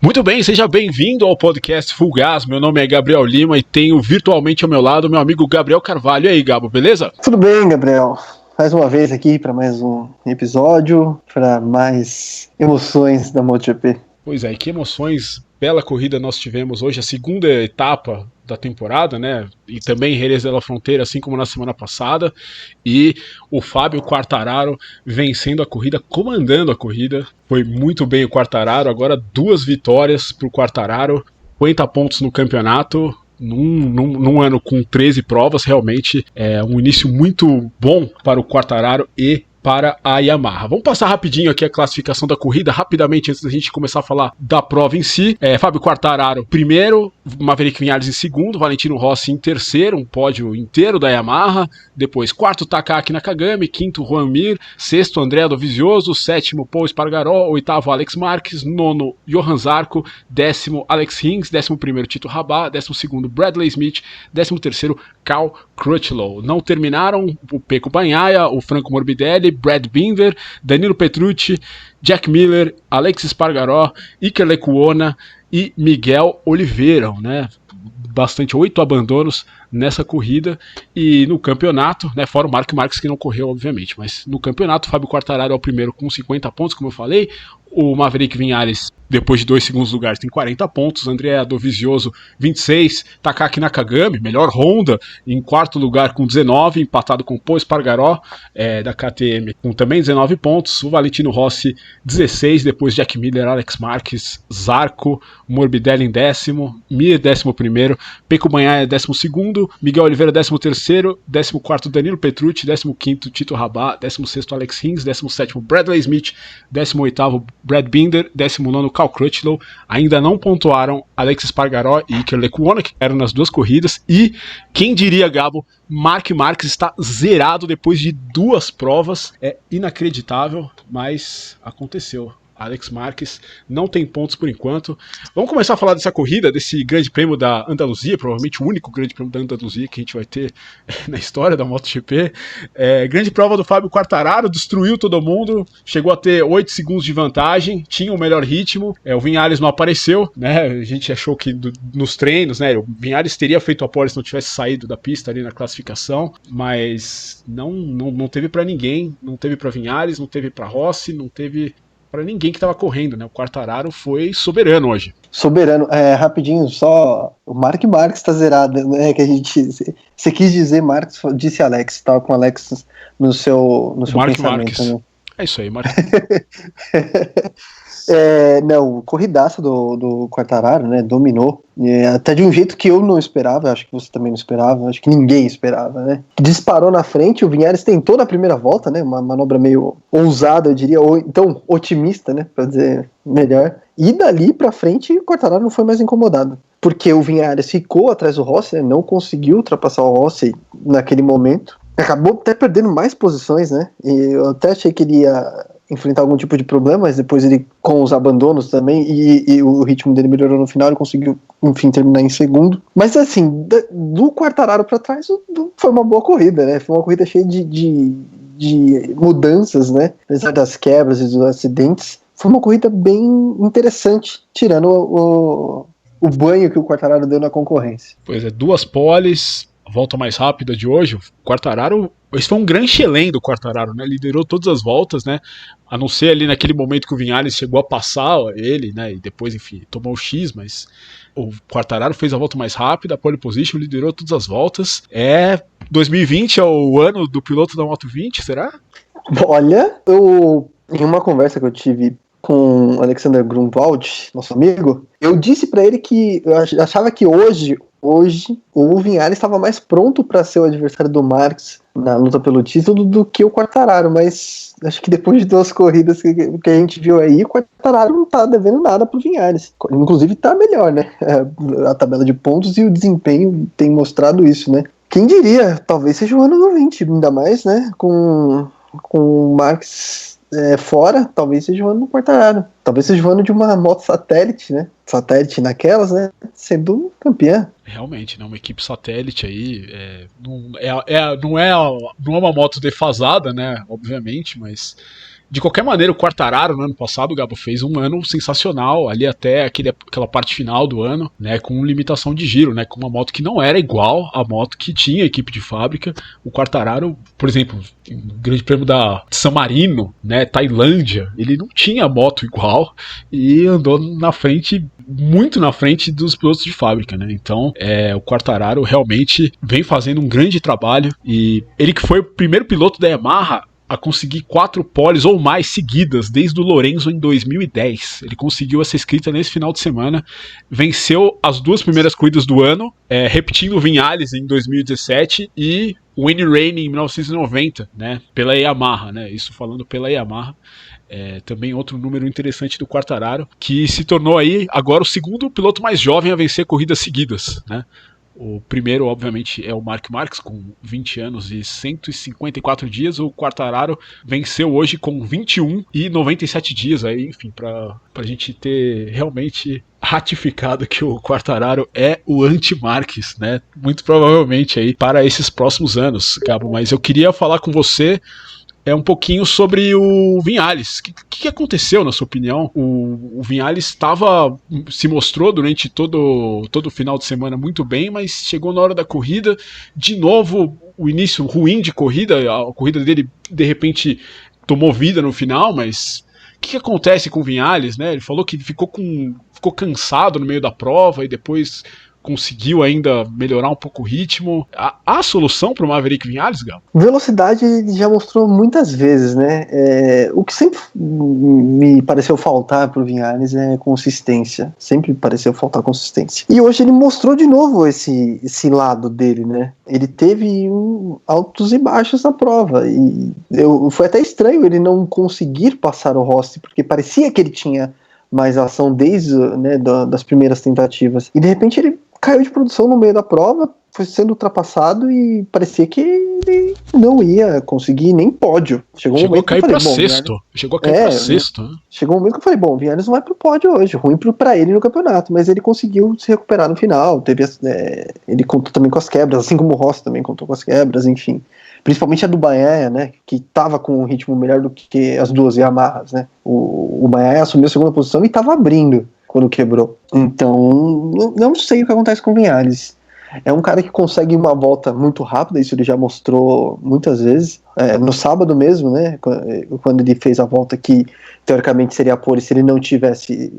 Muito bem, seja bem-vindo ao podcast Full Gas. Meu nome é Gabriel Lima e tenho virtualmente ao meu lado meu amigo Gabriel Carvalho. E aí, Gabo, beleza? Tudo bem, Gabriel? Mais uma vez aqui para mais um episódio, para mais emoções da MotoGP. Pois é, que emoções, bela corrida nós tivemos hoje, a segunda etapa da temporada, né? E também em Jerez de la Frontera, assim como na semana passada. E o Fábio Quartararo vencendo a corrida, comandando a corrida. Foi muito bem o Quartararo, agora 2 vitórias para o Quartararo, 50 pontos no campeonato. Num ano com 13 provas, realmente é um início muito bom para o Quartararo e para a Yamaha. Vamos passar rapidinho aqui a classificação da corrida, rapidamente, antes da gente começar a falar da prova em si. Fábio Quartararo primeiro, Maverick Viñales em segundo, Valentino Rossi em terceiro, um pódio inteiro da Yamaha. Depois, quarto, Takaki Nakagami, quinto, Juan Mir, sexto, Andrea Dovizioso, sétimo, Pol Espargaró, oitavo, Alex Marques, nono, Johan Zarco, décimo, Alex Rins, 11º, Tito Rabat, 12º, Bradley Smith, 13º, Cal Crutchlow. Não terminaram o Pecco Bagnaia, o Franco Morbidelli, Brad Binder, Danilo Petrucci, Jack Miller, Alex Espargaró, Iker Lecuona e Miguel Oliveira, né? Bastante 8 abandonos nessa corrida. E no campeonato, né, fora o Marc Marques que não correu, obviamente, mas no campeonato o Fábio Quartararo é o primeiro com 50 pontos, como eu falei. O Maverick Viñales, depois de 2 segundos lugares, tem 40 pontos. Andrea Dovizioso, 26. Takaki Nakagami, melhor Honda, em quarto lugar com 19, empatado com o Pol Espargaró, da KTM, com também 19 pontos. O Valentino Rossi, 16. Depois Jack Miller, Alex Marques, Zarco, Morbidelli em décimo, Mir, 11º, Pecco Bagnaia, 12º, Miguel Oliveira, 13º, 14º, Danilo Petrucci, 15º, Tito Rabat, 16º, Alex Rins, 17º, Bradley Smith, 18º, Brad Binder, 19º, Cal Crutchlow. Ainda não pontuaram Alex Espargaró e Iker Lecuona, que eram nas 2 corridas. E quem diria, Gabo, Marc Marques está zerado depois de 2 provas. É inacreditável, mas aconteceu. Alex Marques não tem pontos por enquanto. Vamos começar a falar dessa corrida, desse grande prêmio da Andaluzia, provavelmente o único grande prêmio da Andaluzia que a gente vai ter na história da MotoGP. Grande prova do Fábio Quartararo, destruiu todo mundo, chegou a ter 8 segundos de vantagem, tinha o melhor ritmo. O Viñales não apareceu, né? A gente achou que nos treinos, né, o Viñales teria feito a pole se não tivesse saído da pista ali na classificação, mas não teve para ninguém, não teve para Viñales, não teve para Rossi, não teve para ninguém que estava correndo, né? O Quartararo foi soberano hoje. Soberano, rapidinho, só o Marc Marques tá zerado, né? Que a gente, você quis dizer Marques, disse Alex, tava com Alex no seu Marc pensamento. Marques. Né? É isso aí, Marques. Não, corridaça do Quartararo, né? Dominou. Até de um jeito que eu não esperava, acho que você também não esperava, acho que ninguém esperava, né? Disparou na frente, o Viñales tentou na primeira volta, né? Uma manobra meio ousada, eu diria, ou então otimista, né? Pra dizer melhor. E dali pra frente, o Quartararo não foi mais incomodado. Porque o Viñales ficou atrás do Rossi, né? Não conseguiu ultrapassar o Rossi naquele momento. Acabou até perdendo mais posições, né? E eu até achei que ele ia enfrentar algum tipo de problema, mas depois ele, com os abandonos também, e o ritmo dele melhorou no final, ele conseguiu, enfim, terminar em segundo. Mas assim, do Quartararo para trás, foi uma boa corrida, né? Foi uma corrida cheia de mudanças, né? Apesar das quebras e dos acidentes, foi uma corrida bem interessante, tirando o banho que o Quartararo deu na concorrência. Pois é, 2 poles, a volta mais rápida de hoje, o Quartararo, esse foi um grande chelém do Quartararo, né? Liderou todas as voltas, né? A não ser ali naquele momento que o Viñales chegou a passar ele, né? E depois, enfim, tomou o X, mas o Quartararo fez a volta mais rápida, a pole position, liderou todas as voltas. 2020 é o ano do piloto da Moto20, será? Olha, em uma conversa que eu tive com o Alexander Grunwald, nosso amigo, eu disse pra ele que eu achava que hoje o Viñales estava mais pronto para ser o adversário do Marques na luta pelo título do que o Quartararo, mas acho que depois de 2 corridas que a gente viu aí, o Quartararo não tá devendo nada pro Viñales. Inclusive tá melhor, né? A tabela de pontos e o desempenho tem mostrado isso, né? Quem diria, talvez seja o ano do 20, ainda mais, né? Com o Marques fora, talvez seja o ano do Quartararo. Talvez seja o ano de uma moto satélite, né? Satélite naquelas, né? Sendo campeã. Realmente, né? Uma equipe satélite aí. Não é uma moto defasada, né? Obviamente, mas De qualquer maneira, o Quartararo no ano passado, o Gabo, fez um ano sensacional, ali até aquela parte final do ano, né, com limitação de giro, né, com uma moto que não era igual à moto que tinha equipe de fábrica. O Quartararo, por exemplo, no Grande Prêmio de San Marino, né, Tailândia, ele não tinha moto igual e andou na frente, muito na frente dos pilotos de fábrica, né? Então, o Quartararo realmente vem fazendo um grande trabalho, e ele que foi o primeiro piloto da Yamaha a conseguir 4 poles ou mais seguidas desde o Lorenzo em 2010. Ele conseguiu essa escrita nesse final de semana, venceu as 2 primeiras corridas do ano, repetindo o Viñales em 2017 e o Wayne Rainey em 1990, né, pela Yamaha, né, isso falando pela Yamaha. Também outro número interessante do Quartararo, que se tornou aí agora o segundo piloto mais jovem a vencer corridas seguidas, né? O primeiro, obviamente, é o Marc Marques, com 20 anos e 154 dias. O Quartararo venceu hoje com 21 e 97 dias. Aí, enfim, para a gente ter realmente ratificado que o Quartararo é o anti-Marques, né? Muito provavelmente aí para esses próximos anos, Gabo. Mas eu queria falar com você um pouquinho sobre o Viñales. O que aconteceu, na sua opinião? O Viñales se mostrou durante todo o final de semana muito bem, mas chegou na hora da corrida, de novo, o início ruim de corrida, a corrida dele, de repente, tomou vida no final, mas o que acontece com o Viñales, né? Ele falou que ficou cansado no meio da prova e depois conseguiu ainda melhorar um pouco o ritmo. Há solução para o Maverick Viñales, Gal? Velocidade ele já mostrou muitas vezes, né? O que sempre me pareceu faltar para o Viñales é consistência. Sempre pareceu faltar consistência. E hoje ele mostrou de novo esse lado dele, né? Ele teve altos e baixos na prova. E foi até estranho ele não conseguir passar o Rossi, porque parecia que ele tinha mais ação desde, né, das primeiras tentativas. E de repente ele caiu de produção no meio da prova, foi sendo ultrapassado e parecia que ele não ia conseguir nem pódio. Chegou a cair para sexto. Chegou a cair para sexto. Né? Chegou um momento que eu falei, bom, o Viñales não vai pro pódio hoje, ruim para ele no campeonato, mas ele conseguiu se recuperar no final. Ele contou também com as quebras, assim como o Rossi também contou com as quebras, enfim. Principalmente a do Bagnaia, né, que estava com um ritmo melhor do que as duas Yamahas, né. O Bagnaia assumiu a segunda posição e estava abrindo quando quebrou. Então, não sei o que acontece com o Viñales. É um cara que consegue uma volta muito rápida, isso ele já mostrou muitas vezes. No sábado mesmo, né, quando ele fez a volta que teoricamente seria a pole se ele não tivesse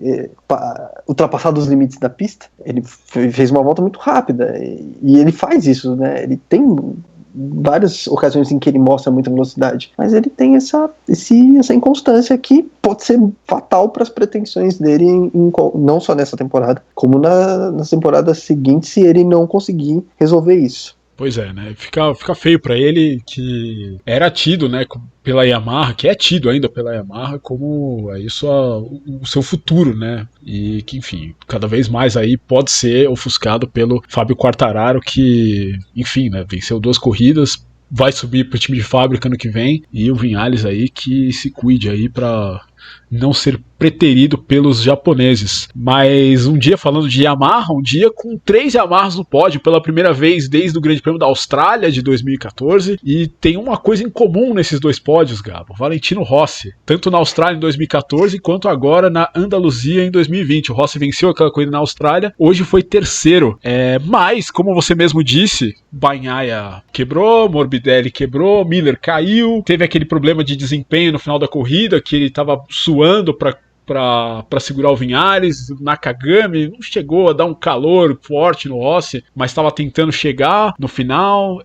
ultrapassado os limites da pista, ele fez uma volta muito rápida, e ele faz isso, né, ele tem várias ocasiões em que ele mostra muita velocidade, mas ele tem essa inconstância que pode ser fatal para as pretensões dele, não só nessa temporada, como nas temporadas seguintes, se ele não conseguir resolver isso. Pois é, né? Fica feio para ele, que era tido, né, pela Yamaha, que é tido ainda pela Yamaha como isso o seu futuro, né? E que, enfim, cada vez mais aí pode ser ofuscado pelo Fábio Quartararo, que, enfim, né, venceu 2 corridas, vai subir pro time de fábrica ano que vem, e o Viñales aí que se cuide aí para não ser preterido pelos japoneses. Mas um dia falando de Yamaha, um dia com 3 Yamahas no pódio pela primeira vez desde o Grande Prêmio da Austrália de 2014, e tem uma coisa em comum nesses 2 pódios, Gabo: Valentino Rossi, tanto na Austrália em 2014 quanto agora na Andaluzia em 2020. O Rossi venceu aquela corrida na Austrália, hoje foi terceiro, mas, como você mesmo disse, Bagnaia quebrou, Morbidelli quebrou, Miller caiu, teve aquele problema de desempenho no final da corrida, que ele estava suando para segurar o Viñales. Nakagami não chegou a dar um calor forte no Rossi, mas estava tentando chegar no final.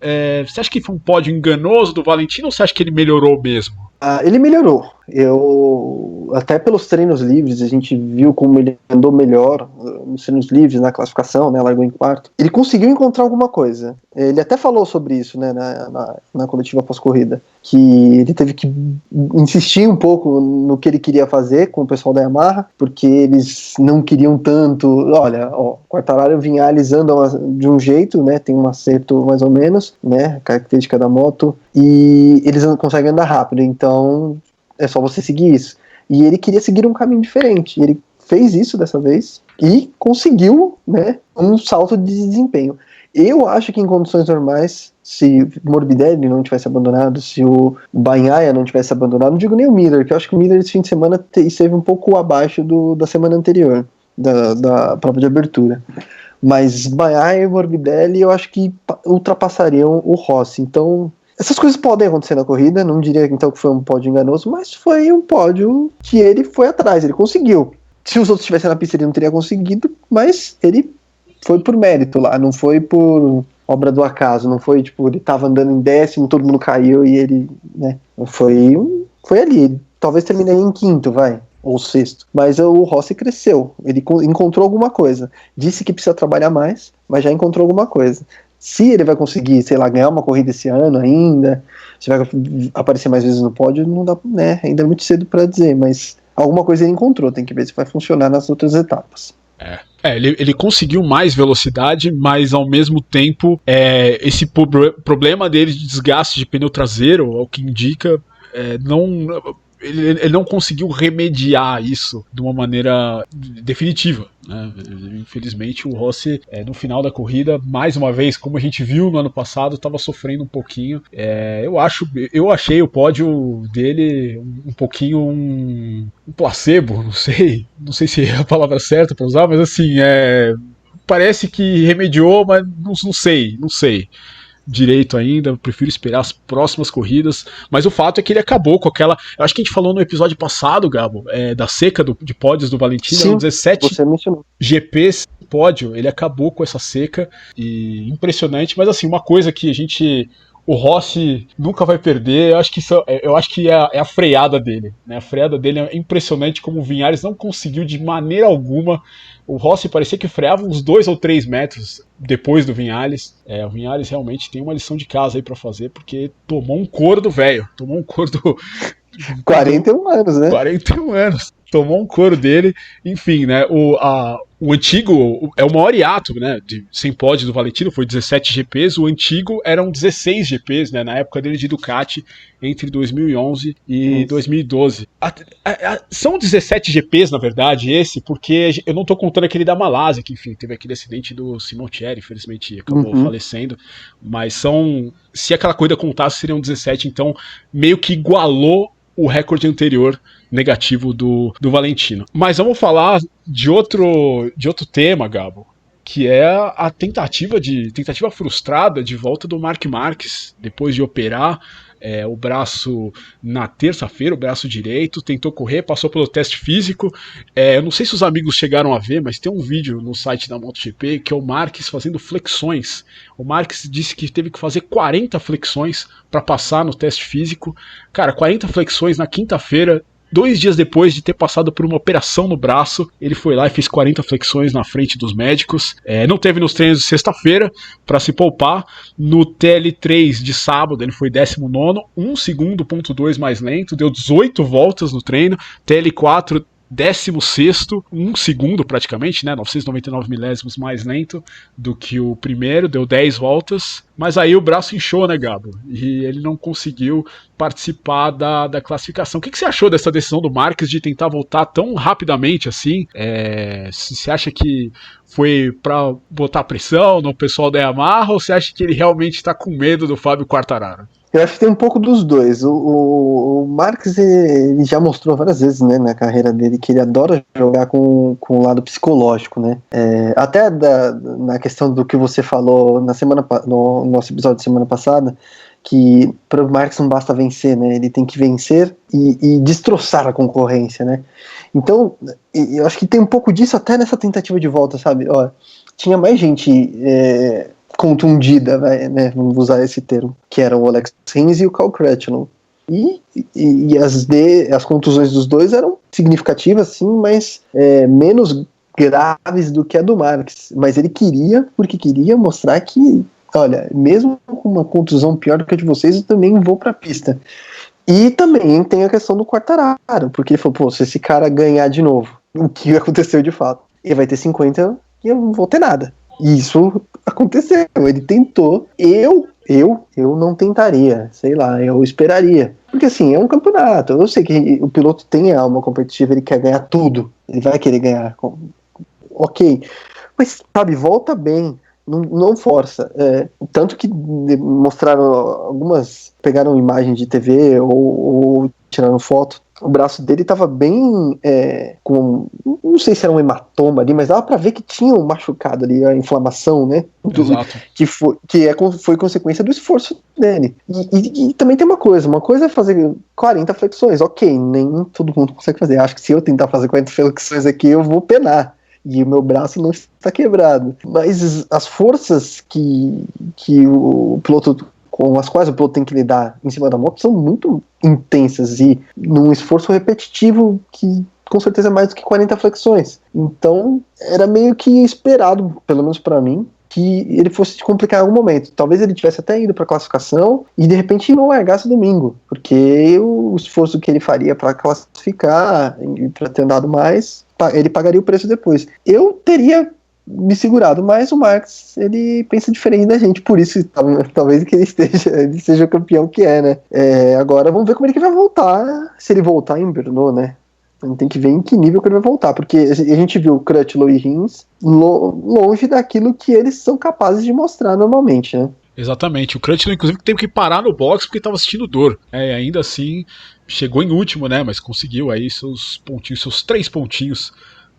Você acha que foi um pódio enganoso do Valentino, ou você acha que ele melhorou mesmo? Ele melhorou. Até pelos treinos livres, a gente viu como ele andou melhor nos treinos livres, na classificação, né, largou em quarto. Ele conseguiu encontrar alguma coisa. Ele até falou sobre isso, né, na coletiva pós-corrida, que ele teve que insistir um pouco no que ele queria fazer com o pessoal da Yamaha, porque eles não queriam tanto. Olha, Quartararo e Viñales andam de um jeito, né, tem um acerto mais ou menos, né, característica da moto, e eles não conseguem andar rápido, então é só você seguir isso. E ele queria seguir um caminho diferente, ele fez isso dessa vez e conseguiu, né, um salto de desempenho. Eu acho que em condições normais, se Morbidelli não tivesse abandonado, se o Bagnaia não tivesse abandonado, não digo nem o Miller, que eu acho que o Miller esse fim de semana esteve um pouco abaixo da semana anterior, da prova de abertura. Mas Bagnaia e Morbidelli eu acho que ultrapassariam o Rossi. Então, essas coisas podem acontecer na corrida, não diria então que foi um pódio enganoso, mas foi um pódio que ele foi atrás, ele conseguiu. Se os outros estivessem na pista ele não teria conseguido, mas ele foi por mérito lá, não foi por obra do acaso, não foi tipo, ele tava andando em 10º, todo mundo caiu e ele, né, foi ali, ele talvez terminaria em 5º, vai, ou 6º, mas o Rossi cresceu, ele encontrou alguma coisa, disse que precisa trabalhar mais, mas já encontrou alguma coisa. Se ele vai conseguir, sei lá, ganhar uma corrida esse ano ainda, se vai aparecer mais vezes no pódio, não dá, né, ainda é muito cedo para dizer, mas alguma coisa ele encontrou, tem que ver se vai funcionar nas outras etapas. Ele conseguiu mais velocidade, mas ao mesmo tempo esse problema dele de desgaste de pneu traseiro, ao que indica, ele não conseguiu remediar isso de uma maneira definitiva, né? Infelizmente o Rossi no final da corrida, mais uma vez, como a gente viu no ano passado, estava sofrendo um pouquinho. Eu achei o pódio dele um pouquinho um placebo, não sei se é a palavra certa para usar, mas assim, parece que remediou, mas não sei direito ainda, eu prefiro esperar as próximas corridas, mas o fato é que ele acabou com aquela, eu acho que a gente falou no episódio passado, Gabo, da seca de pódios do Valentino, Sim, 17 GPs pódio, ele acabou com essa seca, e impressionante, mas assim, uma coisa que o Rossi nunca vai perder, eu acho que é a freada dele, né? A freada dele é impressionante, como o Viñales não conseguiu de maneira alguma. O Rossi parecia que freava uns 2 ou 3 metros depois do Viñales. O Viñales realmente tem uma lição de casa aí pra fazer, porque tomou um couro do velho, tomou um couro do 41 anos, né? 41 anos. Tomou um couro dele, enfim, né? O antigo é o maior hiato, né? Sem pódio do Valentino, foi 17 GPs. O antigo eram 16 GPs, né? Na época dele de Ducati, entre 2011 e 2012. São 17 GPs, na verdade, porque eu não tô contando aquele da Malásia, que, enfim, teve aquele acidente do Simoncelli, infelizmente acabou falecendo. Mas se aquela corrida contasse, seriam 17, então meio que igualou o recorde anterior negativo do Valentino. Mas vamos falar de outro tema, Gabo, que é a tentativa frustrada de volta do Marc Marquez, depois de operar o braço na terça-feira, o braço direito, tentou correr, passou pelo teste físico. Eu não sei se os amigos chegaram a ver, mas tem um vídeo no site da MotoGP que é o Marquez fazendo flexões. O Marquez disse que teve que fazer 40 flexões para passar no teste físico. Cara, 40 flexões na quinta-feira, 2 dias depois de ter passado por uma operação no braço, ele foi lá e fez 40 flexões na frente dos médicos. Não teve nos treinos de sexta-feira para se poupar. No TL3 de sábado ele foi 19º, 1 segundo, ponto 2 mais lento, deu 18 voltas no treino. TL4, 16º, 1 segundo praticamente, né, 999 milésimos mais lento do que o primeiro, deu 10 voltas, mas aí o braço inchou, né, Gabo? E ele não conseguiu participar da classificação. O que você achou dessa decisão do Marquez de tentar voltar tão rapidamente assim? Você acha que foi para botar pressão no pessoal da Yamaha ou você acha que ele realmente está com medo do Fábio Quartararo? Eu acho que tem um pouco dos dois. O Marquez, ele já mostrou várias vezes, né, na carreira dele que ele adora jogar com o lado psicológico, né? Até na questão do que você falou no nosso episódio de semana passada, que para o Marquez não basta vencer, né? Ele tem que vencer e destroçar a concorrência, né? Então, eu acho que tem um pouco disso até nessa tentativa de volta, sabe? Tinha mais gente contundida, né, vamos usar esse termo, que eram o Alex Rins e o Cal Crutchlow. E as contusões dos dois eram significativas, sim, mas menos graves do que a do Marquez. Mas ele porque queria mostrar que, olha, mesmo com uma contusão pior do que a de vocês, eu também vou pra pista. E também tem a questão do Quartararo, porque ele falou, se esse cara ganhar de novo, o que aconteceu de fato? Ele vai ter 50 e eu não vou ter nada. E isso aconteceu, ele tentou, eu não tentaria, sei lá, eu esperaria. Porque assim, é um campeonato, eu sei que o piloto tem alma competitiva, ele quer ganhar tudo, ele vai querer ganhar, ok. Mas, sabe, volta bem, não força. Tanto que mostraram pegaram imagem de TV ou tiraram foto. O braço dele estava bem não sei se era um hematoma ali, mas dava para ver que tinha um machucado ali, a inflamação, né? Exato. Foi consequência do esforço dele. E também tem uma coisa é fazer 40 flexões, ok, nem todo mundo consegue fazer. Acho que se eu tentar fazer 40 flexões aqui, eu vou penar. E o meu braço não está quebrado. Mas as forças que o piloto, com as quais o piloto tem que lidar em cima da moto, são muito intensas e num esforço repetitivo que com certeza é mais do que 40 flexões. Então era meio que esperado, pelo menos para mim, que ele fosse complicar em algum momento. Talvez ele tivesse até ido para a classificação e de repente não largasse domingo, porque o esforço que ele faria para classificar e para ter andado mais, ele pagaria o preço depois. Eu teria me segurado, mas o Marx, ele pensa diferente da gente, por isso talvez que ele seja o campeão que é, né? Agora vamos ver como ele que vai voltar, se ele voltar em Brno, né? A gente tem que ver em que nível que ele vai voltar, porque a gente viu Crutchlow e Rins longe daquilo que eles são capazes de mostrar normalmente, né? Exatamente. O Crutchlow, inclusive, teve que parar no box porque estava sentindo dor. Ainda assim, chegou em último, né? Mas conseguiu aí seus pontinhos, seus 3 pontinhos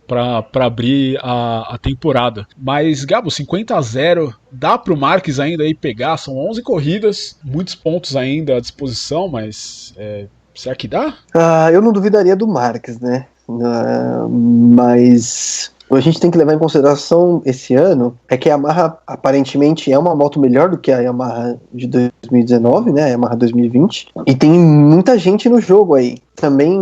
para abrir a temporada. Mas, Gabo, 50-0, dá pro Marques ainda aí pegar, são 11 corridas, muitos pontos ainda à disposição, mas será que dá? Eu não duvidaria do Marques, né? Mas a gente tem que levar em consideração esse ano é que a Yamaha aparentemente é uma moto melhor do que a Yamaha de 2019, né? A Yamaha 2020, e tem muita gente no jogo aí. Também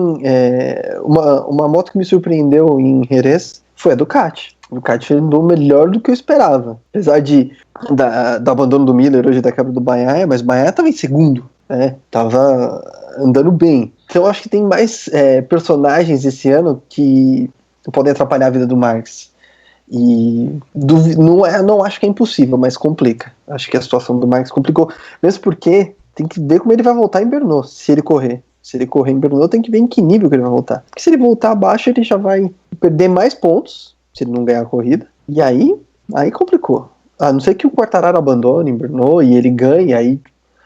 uma moto que me surpreendeu em Jerez foi a Ducati. A Ducati andou melhor do que eu esperava, apesar do abandono do Miller hoje, da quebra do Bagnaia, mas o Bagnaia estava em segundo, né? Tava andando bem. Então eu acho que tem mais personagens esse ano que podem atrapalhar a vida do Marques. E não acho que é impossível, mas complica. Acho que a situação do Marques complicou. Mesmo porque tem que ver como ele vai voltar em Brno, se ele correr. Se ele correr em Brno, tem que ver em que nível que ele vai voltar. Porque se ele voltar abaixo, ele já vai perder mais pontos, se ele não ganhar a corrida. E aí complicou. A não ser que o Quartararo abandone em Brno e ele ganhe, aí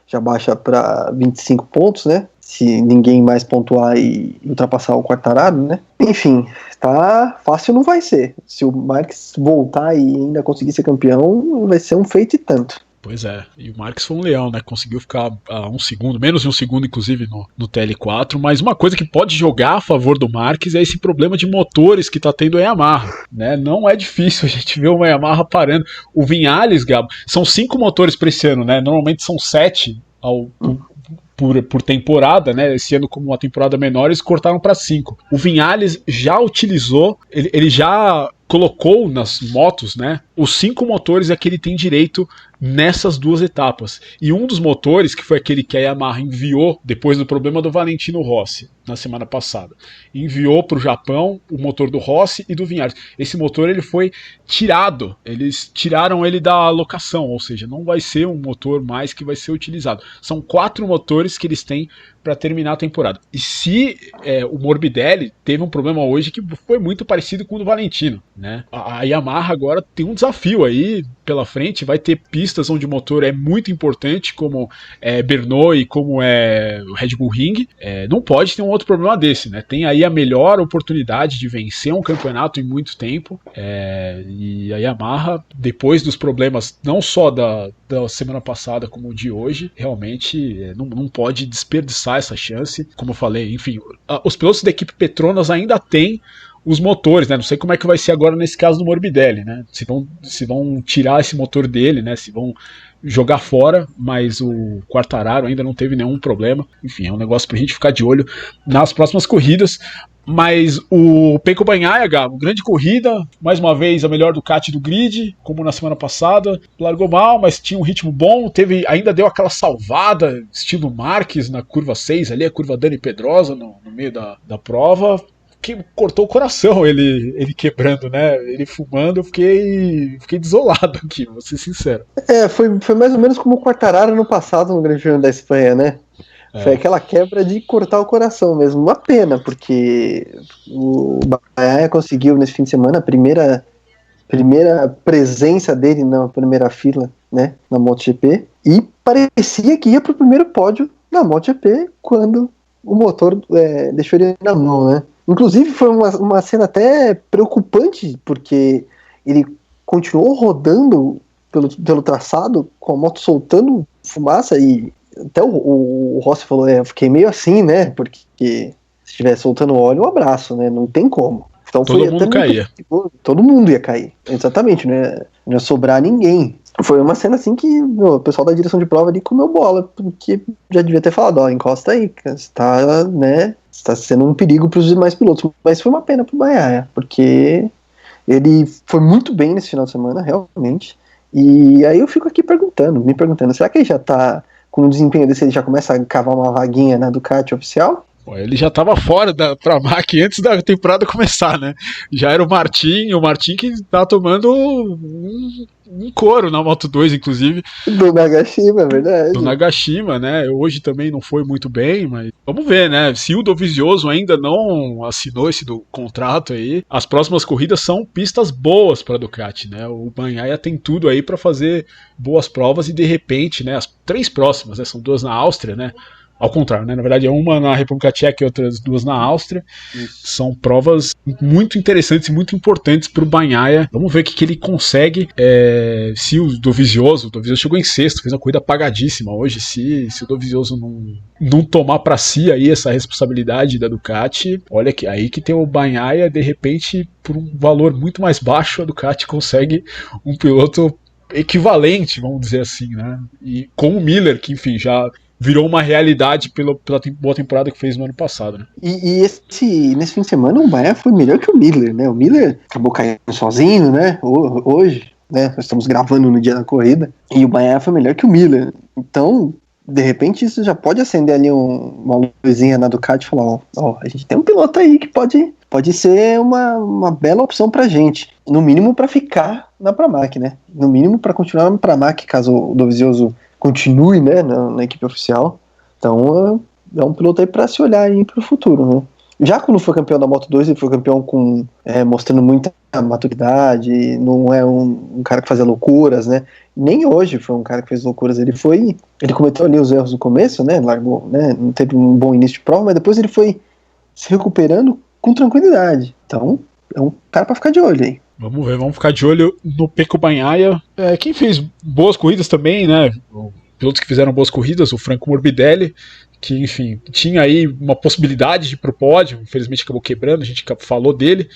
já baixa para 25 pontos, né? Se ninguém mais pontuar e ultrapassar o Quartararo, né? Enfim, tá fácil não vai ser. Se o Marques voltar e ainda conseguir ser campeão, vai ser um feito e tanto. Pois é, e o Marques foi um leão, né? Conseguiu ficar a 1 segundo, menos de 1 segundo, inclusive, no TL4. Mas uma coisa que pode jogar a favor do Marques é esse problema de motores que tá tendo a Yamaha, né? Não é difícil a gente ver uma Yamaha parando. O Vinhales, Gabo, são 5 motores para esse ano, né? Normalmente são 7 por temporada, né? Esse ano, como uma temporada menor, eles cortaram para 5. O Vinhales já utilizou, ele já colocou nas motos, né? Os 5 motores é que ele tem direito nessas 2 etapas. E um dos motores, que foi aquele que a Yamaha enviou depois do problema do Valentino Rossi na semana passada, enviou para o Japão o motor do Rossi e do Vinhares. Esse motor ele foi tirado, eles tiraram ele da locação, ou seja, não vai ser um motor mais que vai ser utilizado. São 4 motores que eles têm para terminar a temporada. E se o Morbidelli teve um problema hoje que foi muito parecido com o do Valentino, né? A Yamaha agora tem um desafio aí pela frente, vai ter pistas onde o motor é muito importante, como Brno e como o Red Bull Ring. Não pode ter um outro problema desse, né? Tem aí a melhor oportunidade de vencer um campeonato em muito tempo, e a Yamaha, depois dos problemas não só da semana passada como o de hoje, realmente não pode desperdiçar essa chance. Como eu falei, enfim, os pilotos da equipe Petronas ainda têm os motores, né? Não sei como é que vai ser agora nesse caso do Morbidelli, né? Se vão tirar esse motor dele, né? Se vão jogar fora, mas o Quartararo ainda não teve nenhum problema. Enfim, é um negócio pra gente ficar de olho nas próximas corridas. Mas o Pecco Bagnaia, Gabo, grande corrida, mais uma vez a melhor Ducati do grid, como na semana passada. Largou mal, mas tinha um ritmo bom, ainda deu aquela salvada, estilo Marques na curva 6 ali, a curva Dani Pedrosa no meio da prova. Que cortou o coração ele quebrando, né? Ele fumando, eu fiquei desolado aqui, vou ser sincero. Foi mais ou menos como o Quartararo no passado no Grande Prêmio da Espanha, né? Foi aquela quebra de cortar o coração mesmo. Uma pena, porque o Bagnaia conseguiu nesse fim de semana a primeira primeira presença dele na primeira fila, né, na MotoGP, e parecia que ia para o primeiro pódio na MotoGP quando o motor deixou ele na mão, né. Inclusive foi uma cena até preocupante, porque ele continuou rodando pelo traçado, com a moto soltando fumaça, e até o Rossi falou, eu fiquei meio assim, né, porque se estiver soltando óleo, um abraço, né, não tem como. Então todo mundo caía. Todo mundo ia cair, exatamente, né, não ia sobrar ninguém. Foi uma cena assim que o pessoal da direção de prova ali comeu bola, porque já devia ter falado, ó, encosta aí, você tá, né, está sendo um perigo para os demais pilotos. Mas foi uma pena pro Bagnaia, porque ele foi muito bem nesse final de semana, realmente. E aí eu fico aqui me perguntando, será que ele já tá com um desempenho desse, ele já começa a cavar uma vaguinha na Ducati oficial? Ele já estava fora da Pramac antes da temporada começar, né? Já era o Martin que tá tomando um couro na Moto 2, inclusive. Do Nagashima, é verdade. Do Nagashima, né? Hoje também não foi muito bem, mas vamos ver, né? Se o Dovizioso ainda não assinou esse contrato aí, as próximas corridas são pistas boas para Ducati, né? O Bagnaia tem tudo aí para fazer boas provas e de repente, né? As 3 próximas, né? São 2 na Áustria, né? Ao contrário, né? Na verdade é uma na República Tcheca e outras 2 na Áustria. Isso. São provas muito interessantes e muito importantes para o Bagnaia. Vamos ver o que ele consegue. Se o Dovizioso chegou em sexto, fez uma corrida apagadíssima hoje. Se o Dovizioso não tomar para si aí essa responsabilidade da Ducati, olha que aí que tem o Bagnaia, de repente, por um valor muito mais baixo, a Ducati consegue um piloto equivalente, vamos dizer assim, né? E com o Miller, que enfim já virou uma realidade pela boa temporada que fez no ano passado, né? E nesse fim de semana o Bagnaia foi melhor que o Miller, né? O Miller acabou caindo sozinho, né? Hoje, né? Nós estamos gravando no dia da corrida e o Bagnaia foi melhor que o Miller. Então, de repente, isso já pode acender ali uma luzinha na Ducati e falar, ó, a gente tem um piloto aí que pode ser uma bela opção pra gente. No mínimo pra ficar na Pramac, né? No mínimo pra continuar na Pramac, caso o Dovizioso continue, né, na equipe oficial. Então é um piloto aí para se olhar aí para o futuro, né? Já quando foi campeão da Moto 2, ele foi campeão mostrando muita maturidade, não é um cara que fazia loucuras, né? Nem hoje foi um cara que fez loucuras. Ele cometeu ali os erros no começo, né? Largou, né? Não teve um bom início de prova, mas depois ele foi se recuperando com tranquilidade. Então é um cara para ficar de olho aí. Vamos ver, vamos ficar de olho no Pecco Bagnaia. Quem fez boas corridas também, né? Pilotos que fizeram boas corridas, o Franco Morbidelli, que, enfim, tinha aí uma possibilidade de ir pro pódio, infelizmente acabou quebrando, a gente falou dele,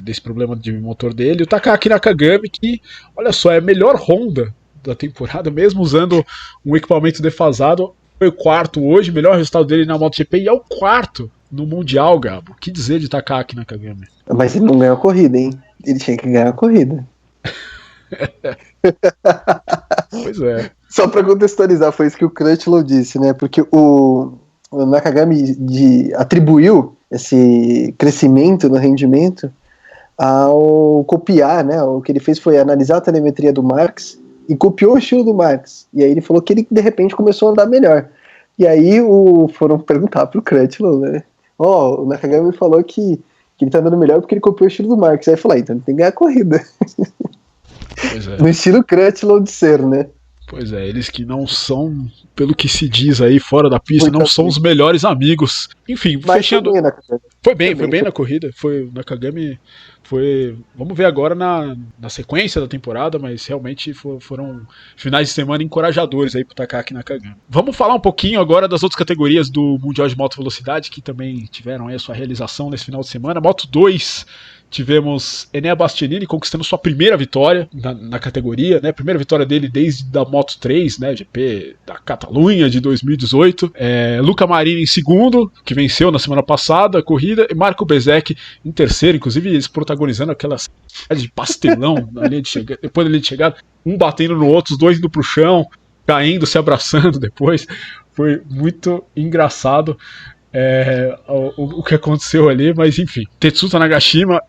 desse problema de motor dele. O Takaki Nakagami, que, olha só, é a melhor Honda da temporada, mesmo usando um equipamento defasado, foi o 4º hoje, melhor resultado dele na MotoGP, e é o 4º no Mundial, Gabo. O que dizer de Takaki Nakagami? Mas ele não ganhou a corrida, hein? Ele tinha que ganhar a corrida. Pois é. Só pra contextualizar, foi isso que o Crutchlow disse, né? Porque o Nakagami atribuiu esse crescimento no rendimento ao copiar, né? O que ele fez foi analisar a telemetria do Marx e copiou o estilo do Marx. E aí ele falou que ele, de repente, começou a andar melhor. E aí foram perguntar pro Crutchlow, né? O Nakagami falou que ele tá andando melhor porque ele copiou o estilo do Marx. Aí eu falei, então ele tem que ganhar a corrida. Pois é. No estilo Crutchlow de ser, né? Pois é, eles que não são, pelo que se diz aí fora da pista, não são os melhores amigos. Enfim, mas fechando. Foi bem na corrida. O Nakagami foi. Vamos ver agora na sequência da temporada, mas realmente foram finais de semana encorajadores aí pro Takaki Nakagami. Vamos falar um pouquinho agora das outras categorias do Mundial de Moto Velocidade, que também tiveram aí a sua realização nesse final de semana. Moto 2. Tivemos Enea Bastianini conquistando sua primeira vitória na categoria, né? Primeira vitória dele desde a Moto 3, né? GP da Catalunha de 2018. Luca Marini em segundo, que venceu na semana passada a corrida, e Marco Bezzecchi em terceiro, inclusive eles protagonizando aquela de pastelão na linha de chegada, depois da linha de chegada, um batendo no outro, os dois indo pro chão, caindo, se abraçando depois. Foi muito engraçado o que aconteceu ali, mas enfim. Tetsuta Nagashima,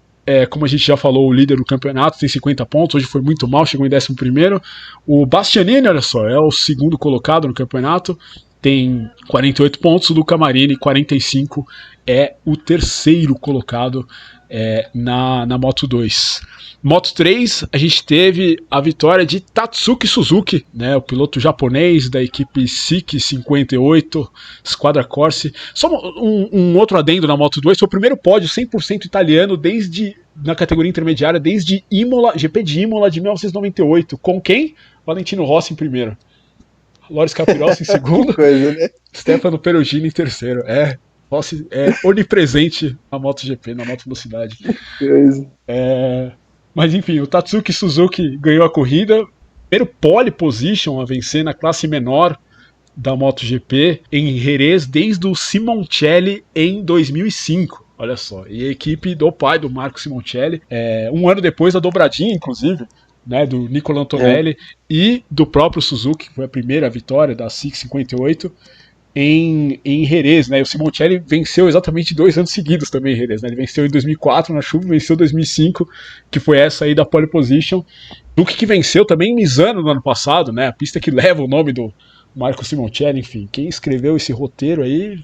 como a gente já falou, o líder do campeonato, tem 50 pontos, hoje foi muito mal, chegou em 11º. O Bastianini, olha só, é o segundo colocado no campeonato, tem 48 pontos, o Luca Marini, 45, é o terceiro colocado na Moto 2. Moto 3, a gente teve a vitória de Tatsuki Suzuki, né, o piloto japonês da equipe SIC 58, Squadra Corse. Só um outro adendo na Moto 2, foi o primeiro pódio 100% italiano na categoria intermediária desde GP de Imola de 1998. Com quem? Valentino Rossi em primeiro. Loris Capirossi em segundo. Coisa, né? Stefano Perugini em terceiro. Rossi é onipresente na MotoGP, na moto velocidade. Mas enfim, o Tatsuki Suzuki ganhou a corrida. Primeiro pole position a vencer na classe menor da MotoGP em Jerez desde o Simoncelli em 2005. Olha só. E a equipe do pai do Marco Simoncelli, um ano depois da dobradinha, inclusive, né, do Nicola Antonelli e do próprio Suzuki, que foi a primeira vitória da SIC 58 em Jerez, né? O Simoncelli venceu exatamente 2 anos seguidos também em Jerez, né? Ele venceu em 2004 na chuva, venceu em 2005, que foi essa aí da pole position. Duque que venceu também em Misano no ano passado, né? A pista que leva o nome do Marco Simoncelli, enfim. Quem escreveu esse roteiro aí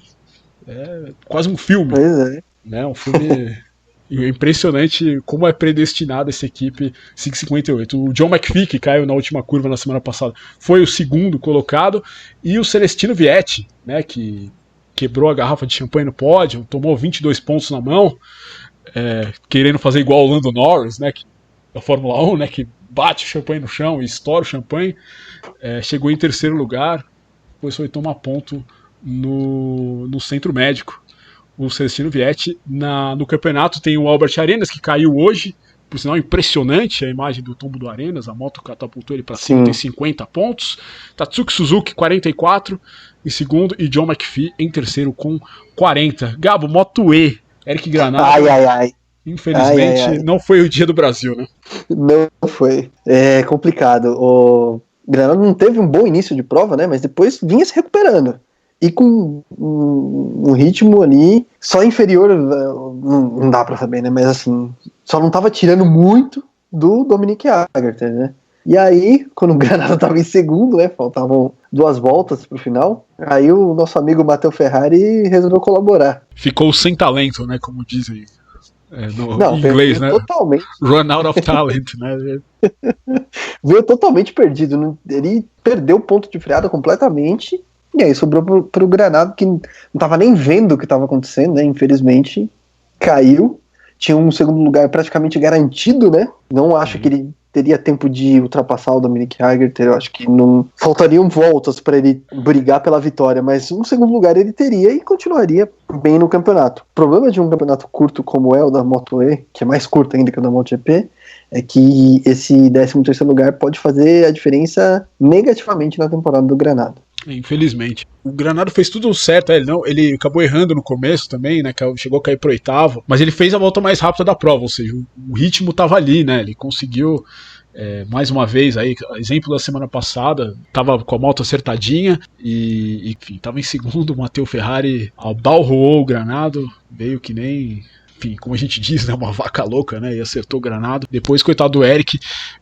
é quase um filme. Pois é. Né? Um filme impressionante como é predestinada essa equipe 558. O John McPhee, que caiu na última curva na semana passada, foi o segundo colocado, e o Celestino Vietti, né, que quebrou a garrafa de champanhe no pódio, tomou 22 pontos na mão, querendo fazer igual o Lando Norris, né, da Fórmula 1, né, que bate o champanhe no chão e estoura o champanhe, chegou em terceiro lugar, depois foi tomar ponto no centro médico. O Celestino Vietti. No campeonato tem o Albert Arenas, que caiu hoje, por sinal impressionante a imagem do tombo do Arenas, a moto catapultou ele para cima, tem 50 pontos. Tatsuki Suzuki 44 em segundo e John McPhee em terceiro com 40. Gabo, Moto E, Eric Granado. Infelizmente não foi o dia do Brasil, né? Não foi. É complicado. O Granado não teve um bom início de prova, né? Mas depois vinha se recuperando. E com um ritmo ali só inferior, não dá pra saber, né? Mas assim, só não tava tirando muito do Dominic Aegerter, né? E aí, quando o Granado tava em segundo, né? Faltavam 2 voltas pro final. Aí o nosso amigo Matteo Ferrari resolveu colaborar. Ficou sem talento, né? Como dizem em inglês, né? Totalmente. Run out of talent, né? Veio totalmente perdido. Ele perdeu o ponto de freada completamente. E aí sobrou pro Granado, que não tava nem vendo o que tava acontecendo, né? Infelizmente, caiu. Tinha um segundo lugar praticamente garantido, né? Não acho que ele teria tempo de ultrapassar o Dominic Aegerter. Eu acho que não faltariam voltas para ele brigar pela vitória, mas um segundo lugar ele teria e continuaria bem no campeonato. O problema de um campeonato curto como é o da Moto E, que é mais curto ainda que o da MotoGP, é que esse 13º lugar pode fazer a diferença negativamente na temporada do Granado. Infelizmente. O Granado fez tudo certo, ele acabou errando no começo também, né? Chegou a cair pro 8º, mas ele fez a volta mais rápida da prova, ou seja, o ritmo tava ali, né? Ele conseguiu mais uma vez, aí, exemplo da semana passada, tava com a moto acertadinha e enfim, tava em segundo. O Matteo Ferrari abalroou o Granado, veio que nem, enfim, como a gente diz, né, uma vaca louca, né, e acertou o Granado. Depois, coitado do Eric,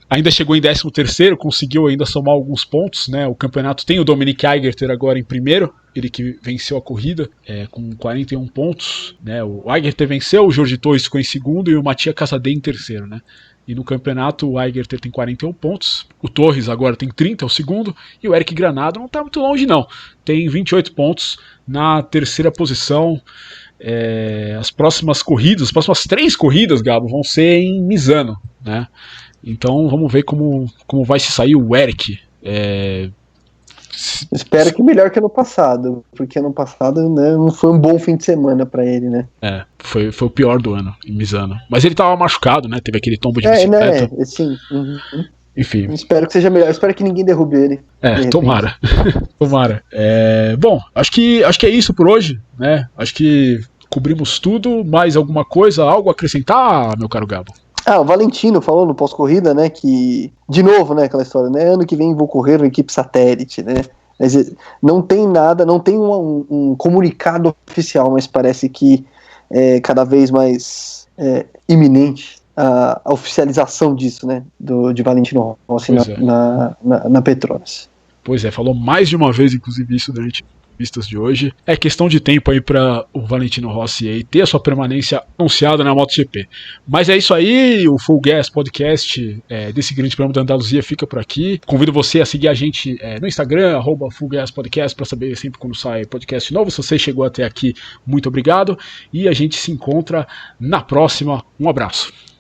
ainda chegou em 13º, conseguiu ainda somar alguns pontos, né. O campeonato tem o Dominic Aegerter agora em primeiro, ele que venceu a corrida com 41 pontos, né. O Aegerter venceu, o Jorge Torres ficou em segundo e o Mattia Casadei em terceiro, né. E no campeonato o Aegerter tem 41 pontos, o Torres agora tem 30, é o segundo, e o Eric Granado não está muito longe não, tem 28 pontos na terceira posição. As próximas 3 corridas, Gabo, vão ser em Misano, né? Então vamos ver como vai se sair o Eric. Espero que melhor que ano passado, porque ano passado, né, não foi um bom fim de semana pra ele, né? Foi o pior do ano em Misano. Mas ele tava machucado, né? Teve aquele tombo de bicicleta. Sim. Uhum. Enfim. Espero que seja melhor. Espero que ninguém derrube ele. Tomara. Tomara. Bom, acho que é isso por hoje, né? Acho que cobrimos tudo. Mais alguma coisa, algo a acrescentar, meu caro Gabo? O Valentino falou no pós-corrida, né, que, de novo, né, aquela história, né, ano que vem vou correr uma equipe satélite, né, mas não tem nada, não tem um comunicado oficial, mas parece que é cada vez mais iminente a oficialização disso, né, de Valentino Rossi na Petronas. Pois falou mais de uma vez, inclusive, isso durante vistas de hoje. É questão de tempo aí para o Valentino Rossi aí ter a sua permanência anunciada na MotoGP. Mas é isso aí, o Full Gas Podcast desse grande prêmio da Andaluzia fica por aqui. Convido você a seguir a gente no Instagram, @FullGasPodcast, para saber sempre quando sai podcast novo. Se você chegou até aqui, muito obrigado. E a gente se encontra na próxima. Um abraço.